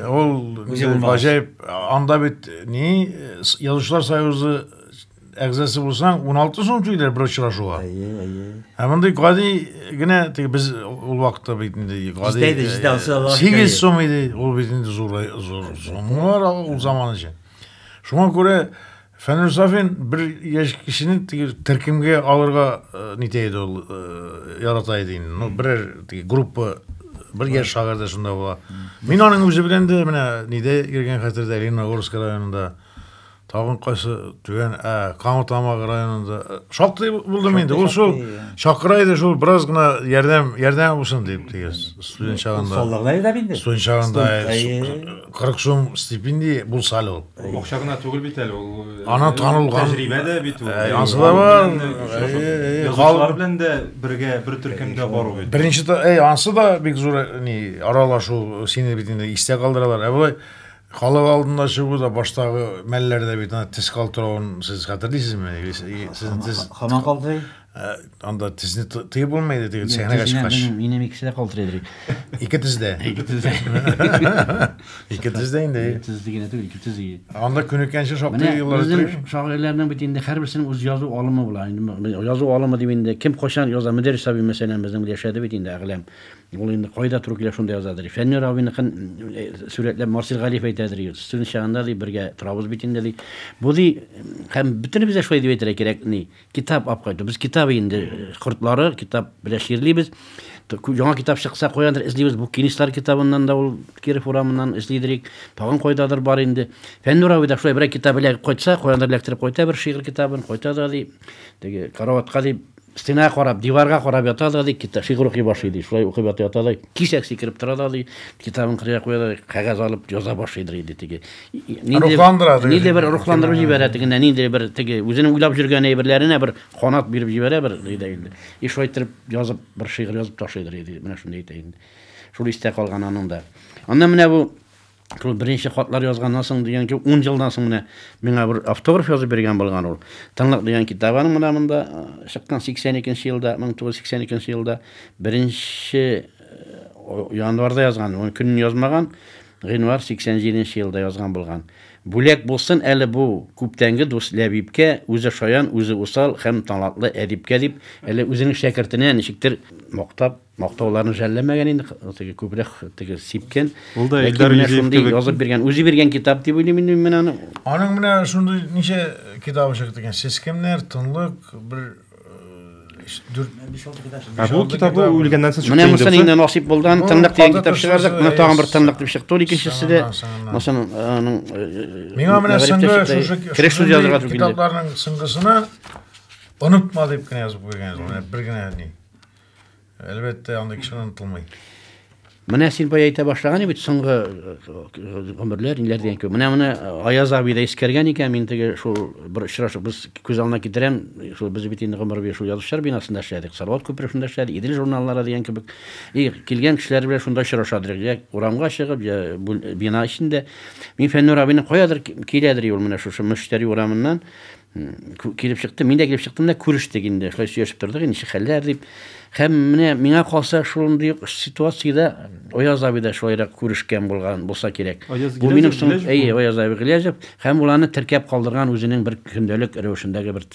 Ул гаҗәп анда бит ни Язучылар союзы әгъзасы булсаң 16 сум түйләр бер очрашуга. Һәм анда гади генә теге без ул вакытта бит инде гади 8 сум иде. Ул бит инде зур суммалар ул заман өчен. Шуңа күрә Фәннүр Сафин бер яшь кешене теге төркемгә алырга нитә иде ул ярата иде инде. Ну бер теге группа бер яшь шагырда шунда була. Мин аның үзе белән дә менә нидә йөргән хәтердә Лениногорск районында тагын кайсы түгән Камытамак районында шактый булдым инде. Ул шул шакырайды шул бераз гына ярдәм булсын дип теге студент чагында. Соллыгылар да бинде. Студент чагында 40 сум стипендия булса әле ул. Акча гына түгел бит әле ул. Ана танылган Тәҗрибә дә бит ул. Ансыда бар. Язучылар белән дә бергә бер төркемдә бару бит. Беренче ансы да бик зур ни аралашу сине бит инде истә калдыралар. Булай халык алдында чыгу да баштагы мәлләрдә бит тез калтыравын сез хәтерлисезме? Сезнең тез Хаман калды. анда тезне тыйып булмайды теге сәхнәгә чыккач. Минем икесе калтырый дирек. Ике тездә. Ике тездә инде. Тез дигән түгел, ике тез. Анда күнеккәнче шактый еллар үтеп. Шагыйрьләрнең бит инде һәрберсенең үз язу алымы була. Инде язу алымы дип инде кем кайчан яза мөдәррис абый мәсәлән безнең яшәде бит инде әгълам. Ул инде кайда туры килә шунда язадыр. Фәннүр абыйныкын сүрәтләп Марсел Галиев әйтәдер. Студент чагында ди бергә торабыз бит инде ди. Бу ди һәм бөтенебез шулай дип әйтергә кирәк ни. Китап апкайды. Без китап инде кортлары китап белән ширлибез. Яңа китап чыкса куяндыр эзлибез. Бу Кинислар китабыннан да ул Киров урамыннан эзлидерик. Тагын кайдадыр бар инде. Фәннүр абый да шулай бер китап белән кайтса, куяндыр эләктереп кайта бер шигырь китабын кайта да ди. Теге караватка ди стена карап, диварга карап ята да ди, китап шигырь укый башлый. Шулай укып ята да. Кисәк сикереп тора да ди. Китабын кырыя куя да, кагаз алып яза башлыйдыр иде теге. Нинди бер рухландырып җибәрә теге, нинди бер теге үзенең уйлап жүргән әйберләренә бер канат биреп җибәрә бер иде инде. Шулай итеп язып бер шигырь язып ташлыйдыр иде. Менә шундый әйтә инде. Шул истә калган аның да. Аннан менә бу шул беренче хатлар язганнан соң дигән ки 10 елдан соң менә миңа бер автограф язып бергән булган ул. Тыңлык дигән китабының менә монда чыккан 82 елда, 1982 елда беренче январда язган, ул көнне язмаган, гыйнвар 87 елда язган булган. Бүләк булсын әле бу күптәнге дус Ләбибкә, үзе шаян, үзе усал һәм талантлы әдипкә дип, әле үзенең шәкертенә ничектер мактауларны жәлләмәгән инде, теге күбрәк теге сипкән. Ул да Илдар Юзеев язып бергән, үзе бергән китап дип уйлыйм инде мен аны. Аның менә шундый ничә китабы чыкты икән. Сез кемнәр, тынлык, бер 4-5-6 китап. Бу китабы үлгәннән соң менә мосын инде насип булдан тыңлык дигән китап чыгардык. Менә тагын бер тыңлык дип чыкты. Ул икенчесе дә мосын аның миңа менә соңгы шушы китапларның соңгысына онытма дип кенә язып куйган. Менә бер генә ни. Әлбәттә анда кешенең онытылмый. Менә син бая әйтә башлаган бит соңгы гомерләр инләр дигән ки. Менә Аяз абый да искәргән икән. Мин теге шул бер очрашып без күз алдына китерәм. Шул без бит инде гомер бер шул язучылар бинасында эшләдек. Сарват күпер эшләдек. Идел журналлары дигән кебек. Килгән кешеләр белән шунда очрашадыр. Я урамга чыгып, я бина эчендә. Мин Фәннүр абыйны каядыр киләдер ул менә шушы мөштәри урамыннан килеп чыкты. Мин дә килеп чыктым да күрештек инде. Шулай сөйләшеп тордык. Ничек хәлләр дип. Һәм менә миңа калса шундый ситуациядә Аяз абый да шулайрак күрешкән булган булса кирәк. Бу минем соң Аяз абый Гилязев һәм уларны теркәп калдырган үзенең бер көндәлек рәвешендәге бер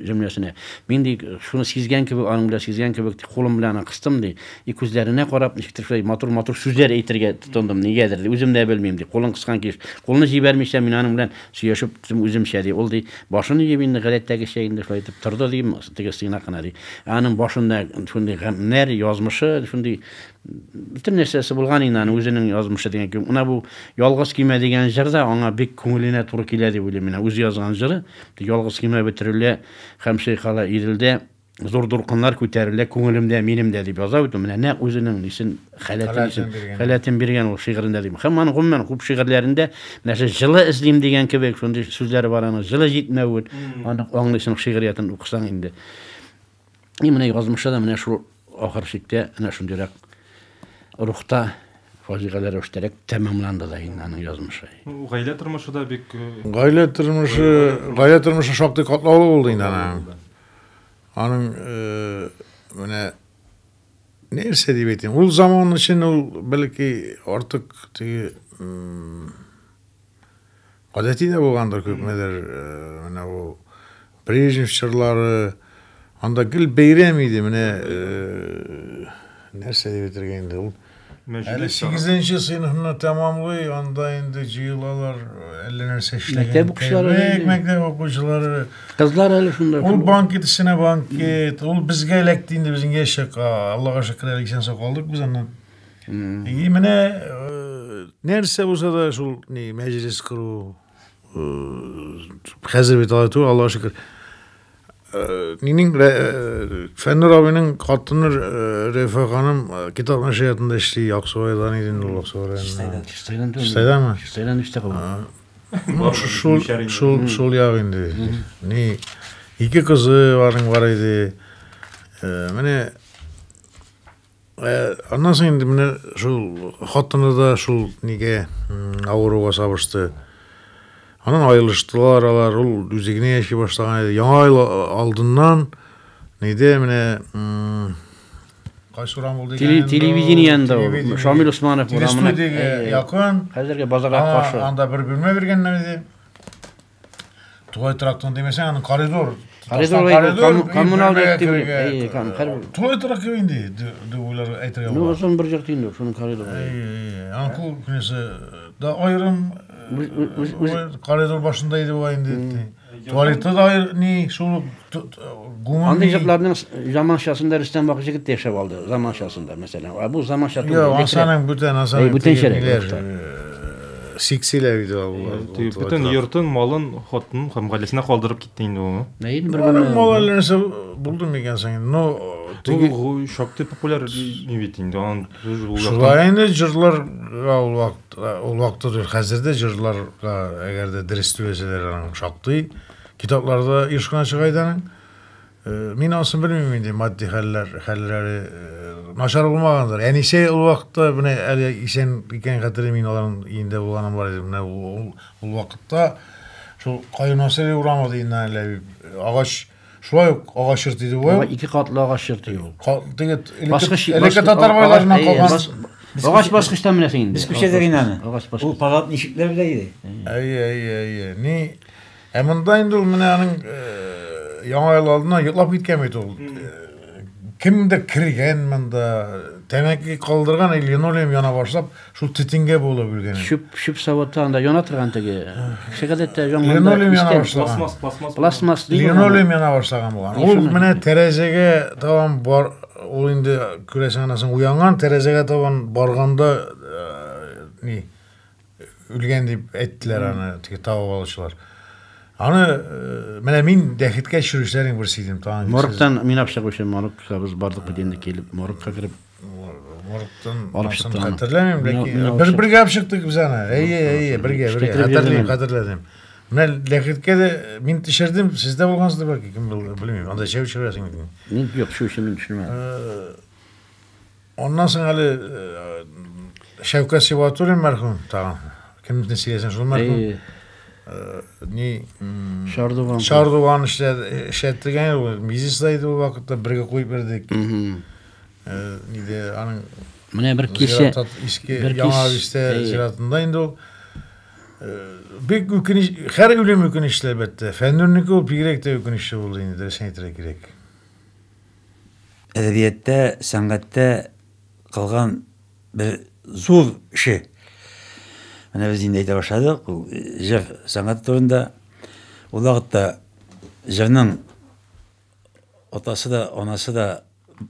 җөмләсенә. Мин ди шуны сизгән кебек, аның белән сизгән кебек кулым белән кыстым ди. И күзләренә карап ничектер шулай матур сүзләр әйтергә тотындым. Нигәдер ди, үзем дә белмим ди. Кулын кыскан киш. Кулны җибәрмичә мин аның белән сөйләшеп үземчә ди. Ул ди башын җибеп инде гадәттәге шәйендә шулай итеп торды ди. Теге сыйна кына ди. Аның башында шундый гамнәр язмышы, шундый бөтен нәрсәсе булган инде аның үзенең язмышы дигән ки. Менә бу ялгыз кимә дигән җырда аңа бик күңеленә туры килә дип уйлыйм. Менә үзе язган җыры, ялгыз кимә бетерелә һәм Шейхала Иделдә зур дулкыннар күтәрелә күңелемдә, минемдә дип яза ут. Менә нәкъ үзенең исен халәтен биргән ул шигырендә дип. Һәм аның гомумән күп шигырьләрендә менә җылы эзлим дигән кебек шундый сүзләре бар аның. Җылы җитмәве, аны аңлыйсың шигъриятын укысаң инде. Менә язмыша да менә шул ахыр чиктә менә шундыйрак рухта фазигалар өстәрәк тәмамланды да инде аның язмышы. Гаилә тормышы да бик Гаилә тормышы шактый катлаулы булды инде аның. Аның менә нәрсә дип әйтим, ул заман өчен ул бәлки артык теге гадәти дә булгандыр күпмедер, менә ул Брежнев чорлары, анда гел бәйрәм иде, менә нәрсә дип әйтергә инде ул. Әле 8-нче сыйныфны тәмамлый, анда инде җыелалар, әллә нәрсә эшләгән. Мәктәп укучылары, Кызлар әле шунда. ул банкет исенә банкет, ул безгә эләкте инде безнең яшәк. Аллага шөкер, элексен калдык без аннан. Менә нәрсә булса да шул мәҗлес кыру, хәзер бит алату, Аллага шөкер. Минең Фәннур абыйның хатыны Рәфа ханым китап нәшриятында эшли, Аксубайдан иде ул Аксубайдан. Чистайданмы? Чистайдан эштә калган. Шул яг инде. Ике кызы бар иде. Менә аннан соң инде менә шул хатыны да шул нигә авыруга сабышты. Анан айылыштылар, алар ул үзегенә яши башлаган иде. Яңа ел алдыннан нидә менә кайсы урам булды дигән. Телевидениеда Шамил Усманов урамына якын. Хәзерге базарга каршы. Анда бер бүлмә биргәннәр иде. Тугай трактон демәсәң, аның коридор. Коммунал дип. Тугай трактор инде, дип уйлар әйтергә була. Ну, сон бер җырты инде, шуның коридоры. Аның кул күнесе да айрым коридор башында иде бу инде. Туалетта да ни шул гуман. Андый җырларның заманчасында Рөстәм Бакыҗигит яшәп алды, заманчасында мәсәлән. Бу заманча түгел. Юк, асаның бүтән шәрәф. Сиксиләр иде ул. Бүтән йортын, малын, хатын һәм гаиләсенә калдырып китте инде ул. Нәйин бер бер маллар нәрсә булды микән соң? Ну, Ул шактый популяр бит инде. Шулай инде җырлар ул вакытта хәзердә җырларга әгәр дә дөрес түләсәләр аның шактый китапларда ишкана чыгайдан. Мин асын белмим инде матди хәлләре начар булмагандыр. Әнисе ул вакытта менә әле исән икән хәтере мин аларның өендә булганым бар иде. Менә ул вакытта шул Кайнасыр урамы дигән әле агач шулай ук агач йорт иде бу. Ике катлы агач йорт иде. Элекке татар байларына калган. Агач баскычта менә инде. Biz köşede аны. Агач баскыч. Ул палат нишекләр белә иде. Ни монда инде ул менә аның яңа ел алдына йоклап киткән бит ул. Кемдер кергән монда тәмәке калдырган линолеум яна башлап шул титингә булып үлгән. Шүп савытта анда яна торган теге. Шәгадәттә яңа линолеум яна башлаган. Пластмасс линолеум яна башлаган булган. Ул менә тәрәзәгә табан бар, ул инде күрәсең анасын уянган тәрәзәгә табан барганда ни үлгән дип әйттеләр аны теге табып алучылар. Аны менә мин дәхеткә чүрешләрен берсе идем тагын. Моргтан мин апша кушам, Моргка без бардык бит инде килеп, Моргка кирип Моргтан алып чыктым. Хәтерләмим, ләкин бер гәп чыктык без аны. Бергә. Хәтерләдем. Менә дәхеткә дә мин төшердем, сездә булгансыз бәлки, кем белмим. Анда чәү чыгасың идең. Мин юк, шу эшне мин төшермәдем. Оннан соң әле Шәвкәт Сибатуллин мәрхүм тагын. Кемне сөйләсәң шул мәрхүм. Ни Шардуган эшләтергән мизисайды ул вакытта бергә куйып бердек. Ниде аның менә бер кичә яңа бистә зиратында инде ул бик үкенеч, һәр үлем үкенечле әлбәттә. Фәннурники ул бигрәк тә үкенечле булды инде, дөресен әйтергә кирәк. Әдәбиятта, сәнгатьтә калган бер зур эше. Менә без инде әйтә башладык, ул җыр сәнгать турында. Ул вакытта җырның атасы да, анасы да,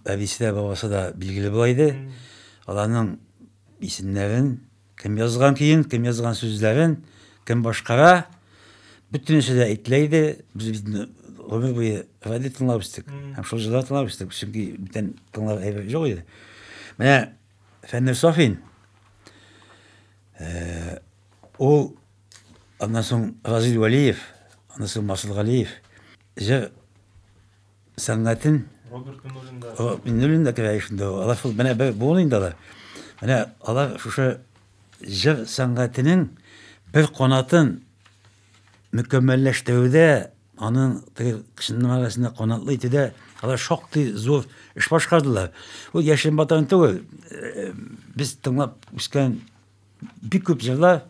әбисе дә, бабасы да билгеле була иде. Аларның исемнәрен, кем язган көен, кем язган сүзләрен, кем башкара, бөтенесе дә әйтелә иде. Без ömür boyu radyo tыңлап үстік. Һәм шул жыллар тыңлап үстік. Чөнки бүтән тыңлап әйбәт жоқ иде. Менә Фәннүр Сафин ул аннан соң Разил Валиев, аннан соң Масыл Галиев жыр сәнгатен Миннулин да кирәк шунда. Алар шул менә буны инде алар. Менә алар шушы жыр сәнгатенең бер канатын mükemmelleştirüde, anın kışının arasında konatlı itide alар şokti zor iş başkardılar. O Yaşın Batar'ın tügü biz tınlap üsken bir küp jırlar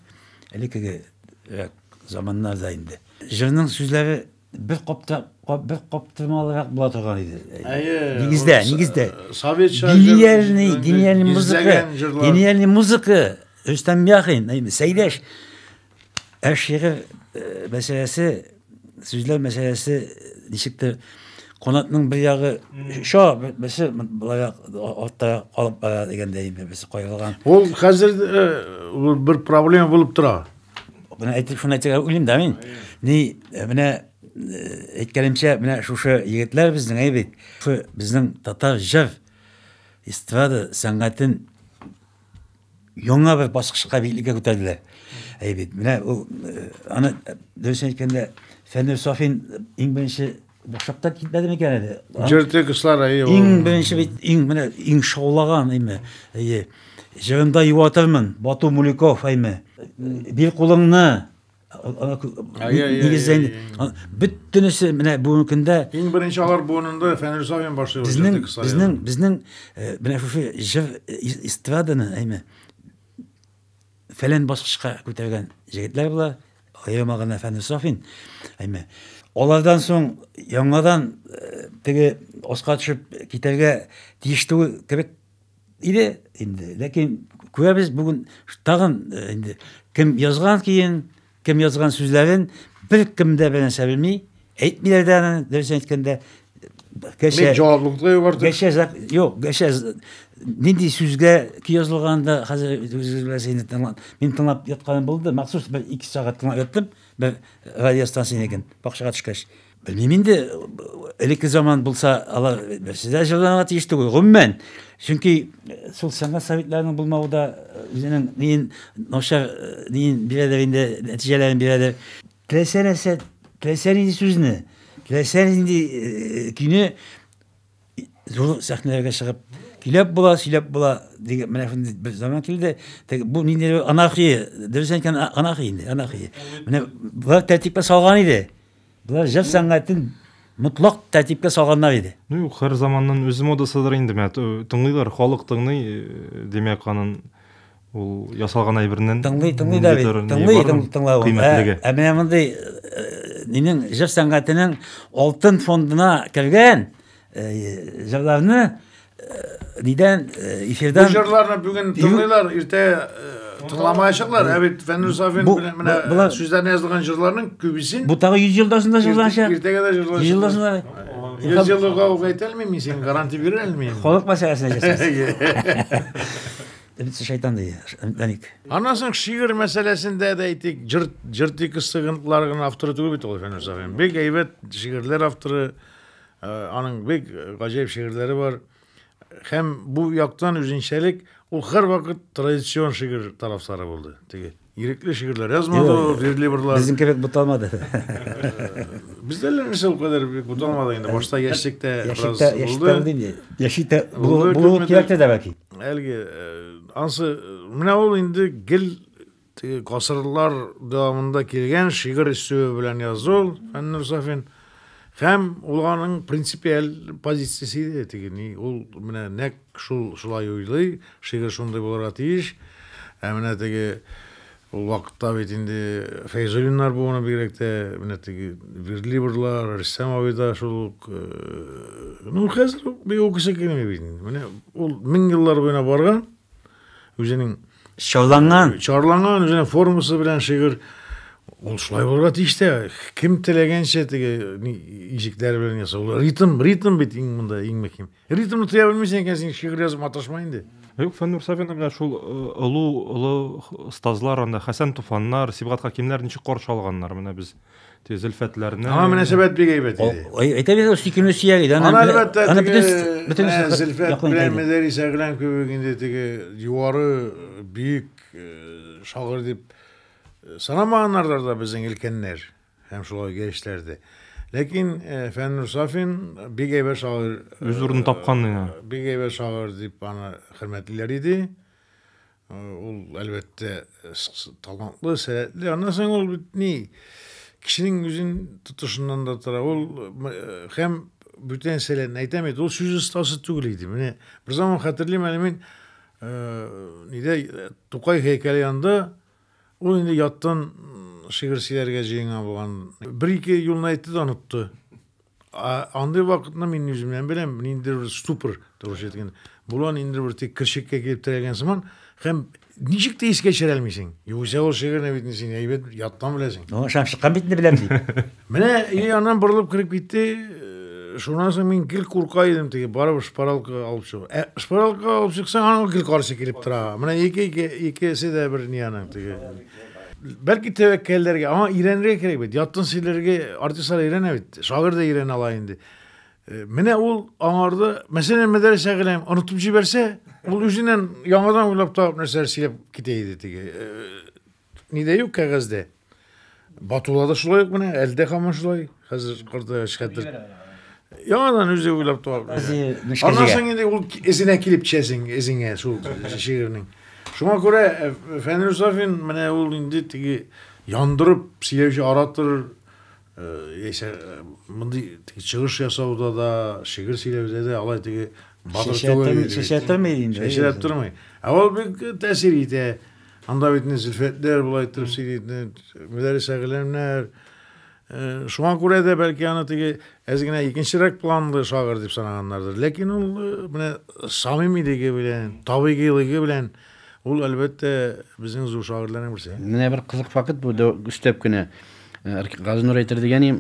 eliki zamanlarda indi. Jırının sözleri bir koptırma olarak bula turgan idi. Nigizde. Diniyelni muzıkı Rüstem Yakin, Seyleş şiir meselesi, sözler meselesi nişiktir. Konatның bir yağı şu mesela bunlara ortaya kalıp bana degендей mesela koyulgan. Ol hazır bir problem bulup tura. Buna aytib şunu aytib ulim da men. Ni mene aytganimcha mene şu yigitler bizning aybet. Şu bizning tatar jir istrada san'atın yoңа bir basqışqa birlikte ko'tardilar. Aybet. Mene o ana dönsün aytganda Fənnur Safin eng birinchi boşapta gitmedi mi gene? Jırtı kızlar ayı. İng birinchi ing şovlagan ayme. Jırında yuvatırmın. Batu Mulikov ayme. Bir kulağını nigizden bütünüsü mene bu mümkünde ing birinchi alar bununda Fənnur Safin başlıyor. Bizning mene şu jır istradını ayme. Falan basqışqa ko'targan jigitler bular. Ayamagana Fənnur Safin ayme. Olardan soң яңадан теге осқа төшүп китәргә тиештүү кебек иде инде. Ләкин күрәбез бүген тагын инде кем язган кийин, кем язган сүзләрен бер кем дә беләсә белми, әйтмиләр дә дөрес әйткәндә кеше җаваплылыгы бар. Кеше нинди сүзгә ки язылганда хәзер үзегез мин тыңлап ятканым булды. Махсус бер 2 сәгать тыңлап яттым. Bir radyo stansiyona ekan, bakışa çıkış. Bilmem indi, eliki zaman bulsa Allah sizler jırlarına tiyişti koyğum Çünkü sol sanat sabitlerinin bulmağı da üzerinin neyin noşar, neyin bir edevinde, neticelerin bir edev. Tilesenin sözünü, tilesenin günü zor sahnelerine çıkıp Kilap bula diye menefendi bir zaman kilde bu neydi anarşi dersen anarşi. Mene bunlar tertipte salgan idi. Bunlar jaz sanatın mutlak tertipte salganlar idi. Her zamanın özü modasıdır indi. Тыңлыйлар халық тыңлый демек анын ул ясалган айбиринен тыңлый Менә мондай нинең жаз сәнгатенең алтын фондына кергән жырларны Neden efirden... Bu jırlarını bugün tınlıyorlar, irte tınlamayacaklar. Evet, Fənnur Safin sözlerine yazılan jırlarının kübüsün... Bu tağı 100 yıldasında jırlanacak. İrtege de jırlanacak. 100 yıldasında... 100 yıllık kavga etel mi sen? Garanti verir miyim? Koluk meselesine geçeceğiz. Bitsi şeytan diye. Anlasın şiir meselesinde de ettik. Cırtı sıkıntılarının avtörü tügü bit olur Fənnur Safin. Bek evet şiirler avtörü. Anın bek acayip şiirleri var. Hem bu yaktan üzünçelik o her vakit tradisyon şiir taraftarı oldu. İrikli şiirler yazmadı, verili burlar. Bizim kebek butalmadı. Bizde neyse o kadar büyük butalmadı yine. Başta yaşlıkta biraz oldu. Yaşlıkta değil mi? Yaşlıkta bu kirakta da belki. Elgi, ansı, ne oldu indi gel kasırlar devamında kelgen şiir üstü bilen yazdı ol. Fənnur Safin. Hem olanın prinsipiyel pozisiyasıydı tegini. Ol mene nek şulay oylay, şiir şunday bolar atiş. Mene tegi ol vaqtda betindi Feyzulinlar bu ona birekte mene tegi Virli burlar, Rissam abida şul nu hazır bir o kişi kelime bilin. Mene ol 1000 yıllar boyuna bargan özünün çarlangan özünün forması bilen şiir Ол шулай болуға тиішті. Кім тілегенше тіге ижіктері білен яса. Ол ритм бит ең мұнда ең мекем. Ритмді тұя білмесен екен, сен шиғыр жазып аташмайын. Yok, Фәннур Сафин шул олы ұстазлар, анда Хәсән Туфаннар, Сибғат Хакимлар ничек каршы алганнар менә без Зөлфәтләрне. Ама мөнәсәбәт бик әйбәт иде. Әйтә бит сөйкемле сөйәр иде. Ана әлбәттә Зөлфәт белән Мәдәрис Әгъләм кебегендә теге югары бик шагыйрь дип санамаганнардыр да безнең илкәннәр һәм шулай гәрешләрдә. Ләкин Фәннур Сафин бик әйбәт шагыйрь, үз урынын тапкан. Бик әйбәт шагыйрь дип аны хөрмәтлиләр иде. Ул әлбәттә талантлы, сәләтле. Аннан соң ул бит ни кешенең үзен тотышыннан да тора. Ул һәм бүтән сәләтне әйтәм бит, ул сүз остасы түгел иде. Менә бер заман хәтерлим әле мин нидә Тукай һәйкәле янында ул инде яттан шигырь сөйләргә җыенган булган. Бер-ике юлны әйтте да онытты. Андый вакытта мин үземнән беләм, инде ступор турыш әйткәндә. Булган инде бер тик киршеккә килеп терәгән сыман, һәм ничек тә искә төшерә алмыйсың. Югыйсә ул шигырьне бит син әйбәт яттан беләсең. Шамшыккан битне беләм ди. Менә аннан борылып кирип китте. Шуннан соң мин гел курка идем, теге барып шпаралка алып чыгып. Шпаралка алып чыксаң, аны гел каршы килеп тора. Менә икесе дә бер нияның теге. Belki tevekkellerge ama iğrenmeye gerek bit. Yattın sillerge artistler iğrene bit. Şagir de iğren alayındı. Mene ol anardı. Mesela Medərис Əgələm unutup jiberse, ol üzünden yangadan uylap da nəsər silep kiteydi tege. Nide yok kağızda. Batulada şulay yok mene, elde kalma şulay. Hazır qırda şikayettir. Yangadan üzü uylap da. Ondan sonra indi ol ezine kilip çesin, ezine şu şiirinin. Şuna göre Fənur Safin mənə ol indi tigi yandırıp silevşi aratır. Mındı çıgış yasauda da, şiir silevde de alay tigi şeşettirmeyin. Şeşettirmeyin. Avval bir tesir ite. Anda bitini Zülfetler bulaytırıp siliydi. Medərис Əgələmlər. Şuna göre de belki yani tigi ezgine ikinçirak planlı şagir dip sanağanlardır. Lakin ol samimiligi bilen, tabiiligi bilen ol elbette bizim zor şagirlerin birisi. Mene bir kızık vakit bu da üstep güne Gazi Nur Aytır degenim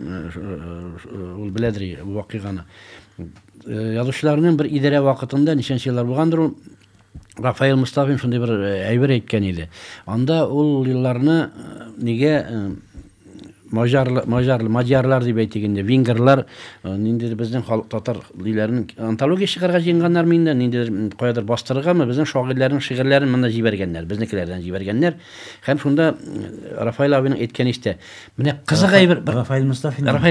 ol bilediri bu vakigana. Yazışlarının bir idare vakitinde nişançı yıllar bulgandır. Rafael Mustafa'nın şunday bir ayber etken idi. Anda ol yıllarını nige Macarlar diye aytganda, Vengerlar, ninde bizden tatar dillerinin antologiya çıkarga jingganlar mende, ninde koyadır bastırganmı, bizden şagirlerin şiirlerini menda jibergenler, biznikilerden jibergenler. Hem şunda Rafael abinin etkeni işte. Mene kızık ayber Rafael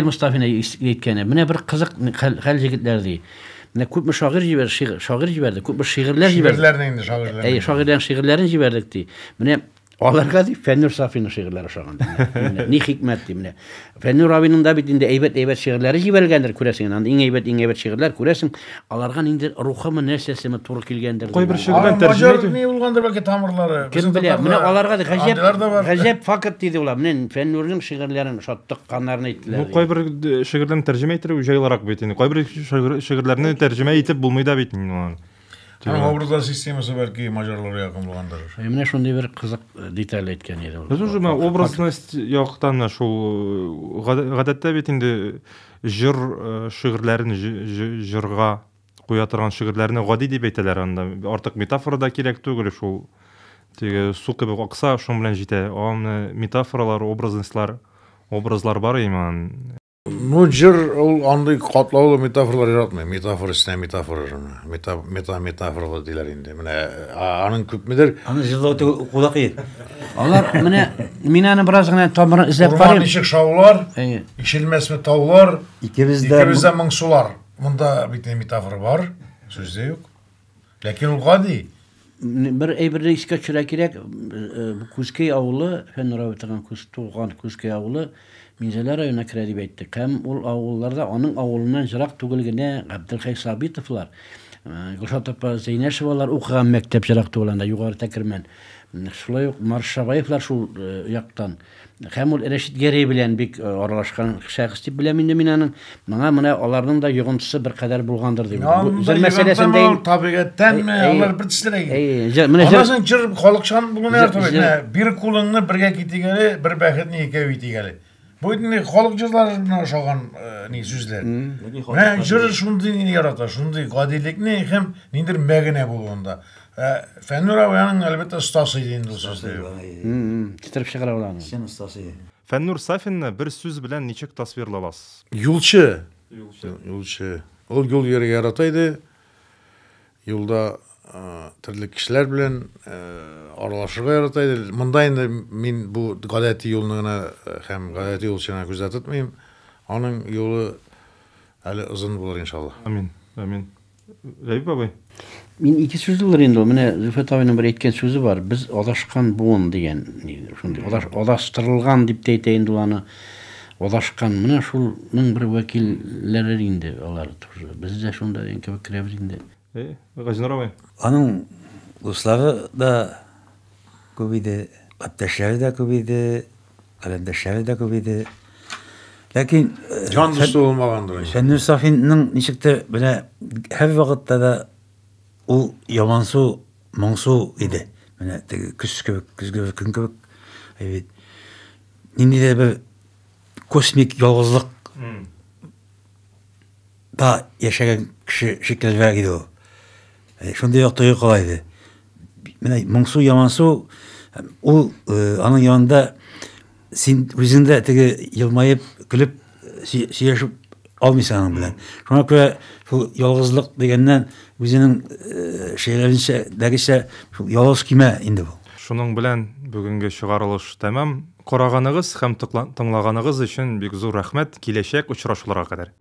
Mustafa'nın etkeni. Mene bir kızık hal jigitlerdi. Ne köp şagir jiberdi, köp şiirler jiberdi. Şiirlerin indi şagirlerin. Şagirlerin şiirlerini jiberdik di. Mene Olarga di Fənnur Safi'nin şiirleri şaganda. Ni hikmet di mene. Fənnur abinin da bitinde eybet şiirleri jibelgendir küresin. Anda eybet şiirler küresin. Alargan indi ruhımı nersesimi turu kilgendir. Koy bir şiirden tercüme edin. Ne bulgandır belki tamırları. Kim bilir. Mene alarga di gajep fakat dedi ular. Mene Fənnur'un şiirlerini şattık kanlarını ettiler. Bu koy bir şiirden tercüme ettirip ücaylarak bitini. Koy bir şiirlerini tercüme etip bulmayı da bitini. Hanım obrazlar sistemisi belki Macarlara yakın bulgandır. Mene şunday bir kızık detay etken edi. Özür ben obraznost yoqtan şu гадәттә бит инде җыр шигырьләрен җырга куя торган шигырьләрне гади дип әйтәләр анда. Артык метафора да кирәк түгел шул. Теге су кебек акса шуның белән җитә. Аны метафоралар, образлар бар иман. Ну жыр ул андай катлаулы метафоралар яратмый. Метафора үстенә метафоралы диләр инде. Менә аның күпмедер. Аны җырлау кулак ит. Алар менә мин аны бераз гына тамырын эзләп карыйм. Ничек шаулар, ишелмәсме таулар, икебездә моң сулар. Монда бит метафора бар, сүздә юк. Ләкин ул гади. Bir әйбердә искә төшерә кирәк. Күскәй авылы, Фәннур абый торган туган Күскәй авылы Минзәләр районына керә дип әйтте. Һәм ул авылларда аның авылыннан җырак түгел генә Габделхәй Сабитовлар, Гөлшат апа Зәйнәшевалар укыган мәктәп җырак түгелендә югары тәкермән. Шулай ук Маршабаевлар шул яктан. Һәм ул Рәшит Гәрәй белән бик аралашкан шәхес дип беләм инде мин аның. Моңа менә аларның да йогынтысы бер кадәр булгандыр дип. Зыр мәсьәләсендә табигатьтәнме, алар бер төсләрәге. Аннан җыр халыкчан бүген артып, бер кулыңны бергә китигәле, бер бәхетне икәү итигәле. Бу инде халык җырларына ошаган ни сүзләр. Менә җыр шундый ярата, шундый гадилекне һәм ниндер мәгънә булуында. Фәннур абыйның әлбәттә остасы иде инде ул сүздә. Китереп чыгара аларны. Сен остасы. Фәннур Сафинны бер сүз белән ничек тасвирлалас? Юлчы. Юлчы. Ул юл йөрергә ярата иде. Юлда төрле кешеләр белән аралашырга ярата иде. Монда инде мин бу гадәти юлны гына һәм гадәти юлчыны күздә тотмыйм. Аның юлы әле озын булыр иншалла. Амин. Амин. Ләбип абый. Мин ике сүз булыр инде. Менә Зөфәт абыйның бер әйткән сүзе бар. Без адашкан буын дигән. Шундый адастырылган дип тә әйтә инде аны. Адашкан. Менә шулның бер вәкилләре инде алар тоже. Без дә шунда кебек керәбез инде. Газинур абый. Аның дуслары да күп иде, апташлары да күп иде, каләмдәшләре да күп иде. Ләкин Җан дусты булмагандыр. Фәннур Сафинның ничектер менә һәр вакытта да ул ямансу, моңсу иде. Менә теге көз кебек, көн кебек. Әйбет. Ниндидер бер космик ялгызлык да яшәгән кеше шикеллерәк иде ул. Шундый як тойгы кала иде. Менә моңсу, ямансу ул аның янында син үзеңдә теге елмаеп, көлеп, сөйләшеп алмыйсың аның белән. Шуңа күрә шул ялгызлык дигәннән үзенең шәйләренчә, дәгечә шул ялгыз кимә инде бу. Шуның белән бүгенге чыгарылыш тәмам. Караганыгыз һәм тыңлаганыгыз өчен бик зур рәхмәт. Киләчәк очрашуларга кадәр.